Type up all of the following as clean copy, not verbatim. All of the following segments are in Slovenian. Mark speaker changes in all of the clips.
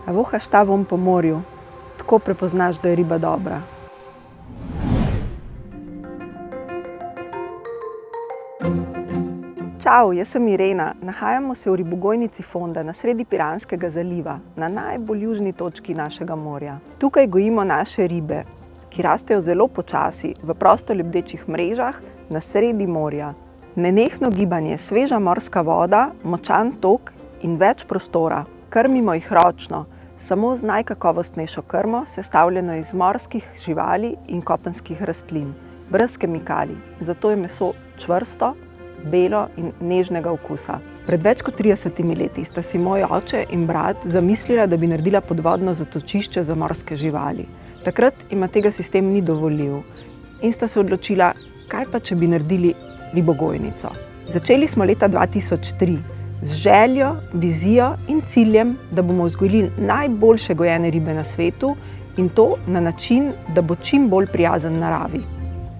Speaker 1: A vohaš ta vonj po morju, tako prepoznaš, da je riba dobra. Čau, jaz sem Irena. Nahajamo se v ribogojnici Fonda na sredi Piranskega zaliva, na najbolj južni točki našega morja. Tukaj gojimo naše ribe, ki rastejo zelo počasi, v prosto lebdečih mrežah na sredi morja. Nenehno gibanje, sveža morska voda, močan tok in več prostora. Krmimo jih ročno, samo z najkakovostnejšo krmo, sestavljeno iz morskih živali in kopenskih rastlin, brez kemikalij. Zato je meso čvrsto, belo in nežnega okusa. Pred več kot 30 leti sta si moj oče in brat zamislila, da bi naredila podvodno zatočišče za morske živali. Takrat jima tega sistem ni dovolil in sta se odločila, kaj pa, če bi naredili ribogojnico. Začeli smo leta 2003 z željo, vizijo in ciljem, da bomo vzgojili najboljše gojene ribe na svetu in to na način, da bo čim bolj prijazen naravi.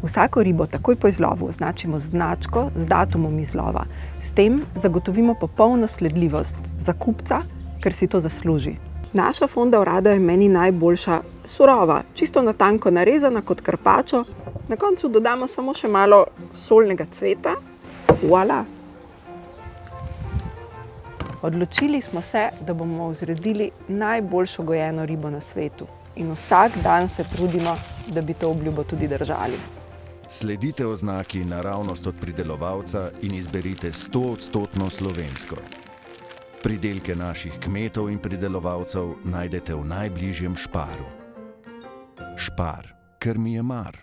Speaker 1: Vsako ribo takoj po izlovu označimo z značko z datumom izlova. S tem zagotovimo popolno sledljivost za kupca, ker si to zasluži. Naša Fonda orada je meni najboljša surova, čisto na tanko narezana kot karpačo. Na koncu dodamo samo še malo solnega cveta. Voilà! Odločili smo se, da bomo vzredili najboljšo gojeno ribo na svetu. In vsak dan se trudimo, da bi to obljubo tudi držali.
Speaker 2: Sledite oznaki naravnost od pridelovalca in izberite 100% slovensko. Pridelke naših kmetov in pridelovalcev najdete v najbližjem Šparu. Špar, ker mi je mar.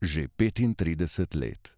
Speaker 2: Že 35 let.